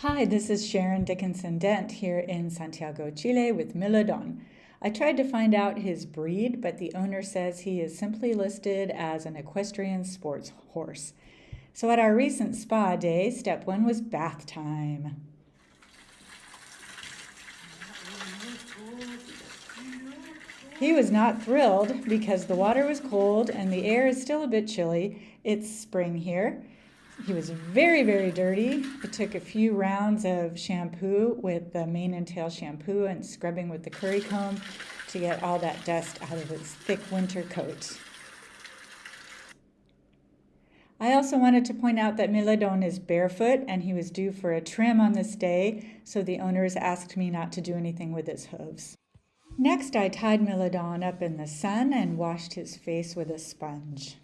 Hi, this is Sharon Dickinson Dent here in Santiago, Chile with Milodon. I tried to find out his breed, but the owner says he is simply listed as an equestrian sports horse. So at our recent spa day, step one was bath time. He was not thrilled because the water was cold and the air is still a bit chilly. It's spring here. He was very, very dirty. It took a few rounds of shampoo with the mane and tail shampoo and scrubbing with the curry comb to get all that dust out of his thick winter coat. I also wanted to point out that Milodon is barefoot and he was due for a trim on this day, so the owners asked me not to do anything with his hooves. Next, I tied Milodon up in the sun and washed his face with a sponge.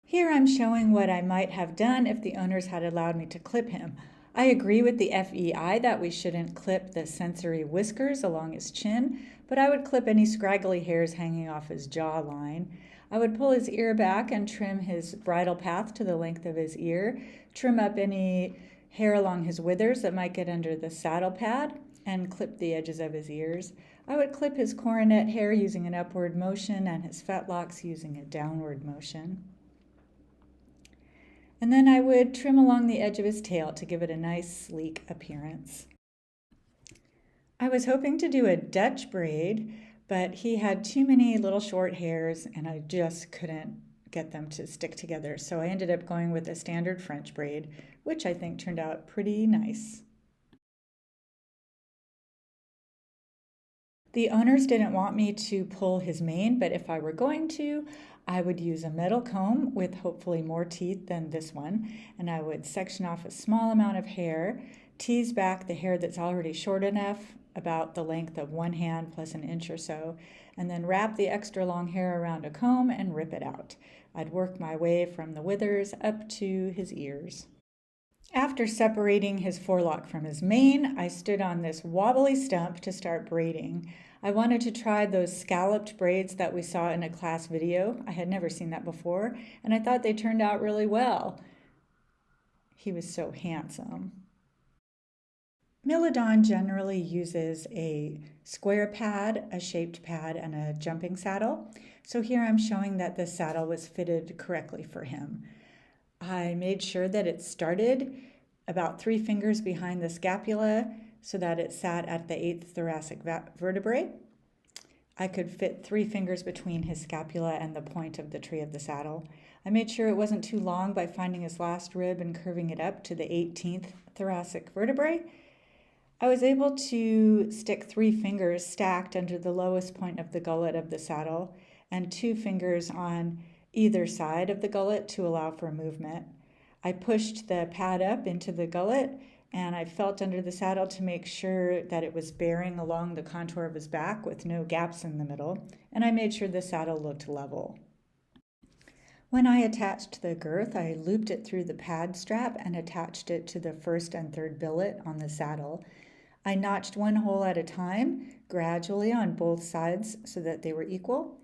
Here I'm showing what I might have done if the owners had allowed me to clip him. I agree with the FEI that we shouldn't clip the sensory whiskers along his chin, but I would clip any scraggly hairs hanging off his jawline. I would pull his ear back and trim his bridle path to the length of his ear, trim up any hair along his withers that might get under the saddle pad, and clip the edges of his ears. I would clip his coronet hair using an upward motion and his fetlocks using a downward motion. And then I would trim along the edge of his tail to give it a nice sleek appearance. I was hoping to do a Dutch braid, but he had too many little short hairs and I just couldn't get them to stick together. So I ended up going with a standard French braid, which I think turned out pretty nice. The owners didn't want me to pull his mane, but if I were going to, I would use a metal comb with hopefully more teeth than this one, and I would section off a small amount of hair, tease back the hair that's already short enough, about the length of one hand plus an inch or so, and then wrap the extra long hair around a comb and rip it out. I'd work my way from the withers up to his ears. After separating his forelock from his mane, I stood on this wobbly stump to start braiding. I wanted to try those scalloped braids that we saw in a class video. I had never seen that before, and I thought they turned out really well. He was so handsome. Milodon generally uses a square pad, a shaped pad, and a jumping saddle. So here I'm showing that the saddle was fitted correctly for him. I made sure that it started about 3 fingers behind the scapula so that it sat at the 8th thoracic vertebrae. I could fit 3 fingers between his scapula and the point of the tree of the saddle. I made sure it wasn't too long by finding his last rib and curving it up to the 18th thoracic vertebrae. I was able to stick 3 fingers stacked under the lowest point of the gullet of the saddle and 2 fingers on either side of the gullet to allow for movement. I pushed the pad up into the gullet and I felt under the saddle to make sure that it was bearing along the contour of his back with no gaps in the middle, and I made sure the saddle looked level. When I attached the girth, I looped it through the pad strap and attached it to the first and third billet on the saddle. I notched one hole at a time, gradually on both sides so that they were equal.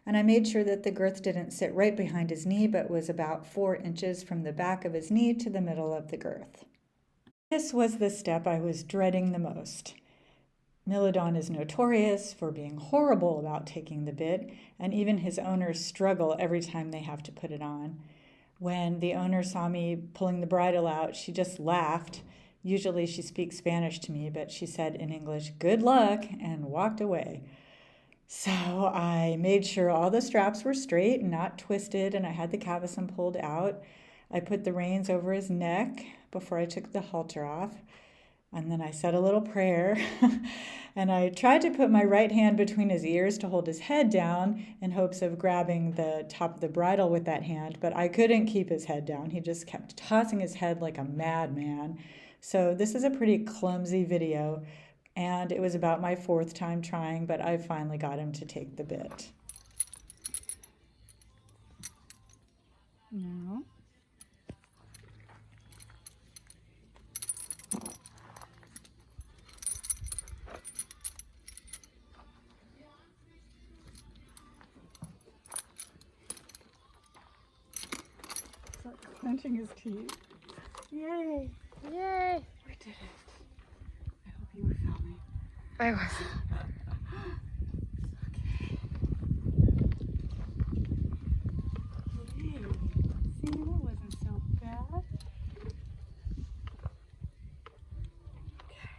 And I made sure that the girth didn't sit right behind his knee, but was about 4 inches from the back of his knee to the middle of the girth. This was the step I was dreading the most. Milodon is notorious for being horrible about taking the bit, and even his owners struggle every time they have to put it on. When the owner saw me pulling the bridle out, she just laughed. Usually she speaks Spanish to me, but she said in English, "Good luck," and walked away. So I made sure all the straps were straight and not twisted, and I had the cavesson pulled out. I put the reins over his neck before I took the halter off, and then I said a little prayer. And I tried to put my right hand between his ears to hold his head down in hopes of grabbing the top of the bridle with that hand, but I couldn't keep his head down. He just kept tossing his head like a madman. So this is a pretty clumsy video. And it was about my 4th time trying, but I finally got him to take the bit. Now. Start clenching his teeth. Yay! Yay! We did it. I was. Okay. See, that wasn't so bad. Okay.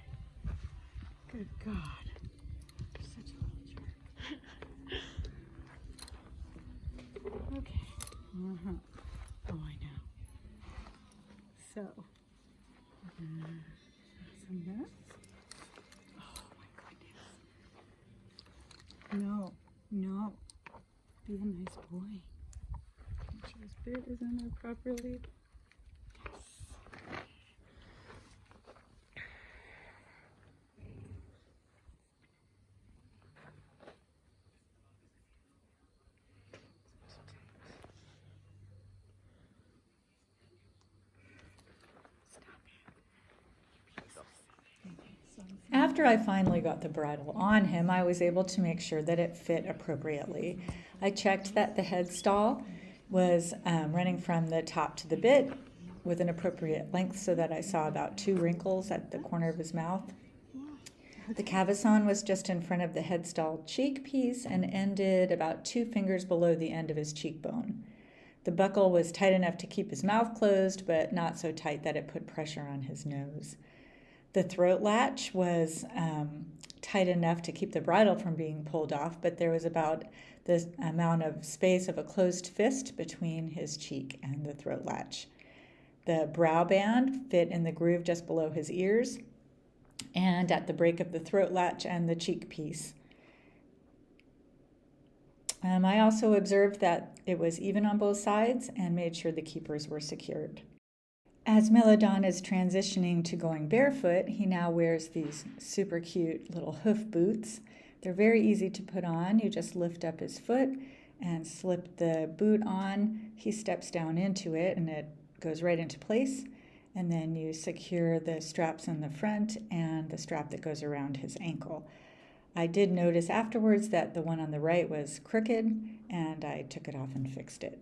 Good God. You're such a little jerk. Okay. Oh, I know. So, some nuts. Oh my goodness. No, no. Be a nice boy. Make sure his bit is in there properly. After I finally got the bridle on him, I was able to make sure that it fit appropriately. I checked that the head stall was running from the top to the bit with an appropriate length so that I saw about 2 wrinkles at the corner of his mouth. The cavesson was just in front of the head stall cheek piece and ended about 2 fingers below the end of his cheekbone. The buckle was tight enough to keep his mouth closed, but not so tight that it put pressure on his nose. The throat latch was tight enough to keep the bridle from being pulled off, but there was about the amount of space of a closed fist between his cheek and the throat latch. The brow band fit in the groove just below his ears and at the break of the throat latch and the cheek piece. I also observed that it was even on both sides and made sure the keepers were secured. As Melodon is transitioning to going barefoot, he now wears these super cute little hoof boots. They're very easy to put on. You just lift up his foot and slip the boot on. He steps down into it and it goes right into place. And then you secure the straps in the front and the strap that goes around his ankle. I did notice afterwards that the one on the right was crooked and I took it off and fixed it.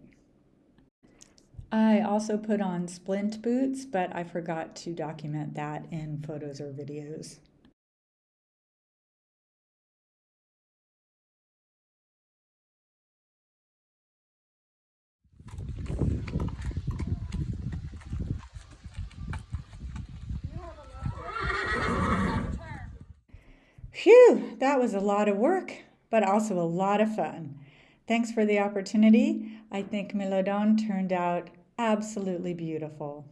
I also put on splint boots, but I forgot to document that in photos or videos. Phew, that was a lot of work, but also a lot of fun. Thanks for the opportunity. I think Melodon turned out absolutely beautiful.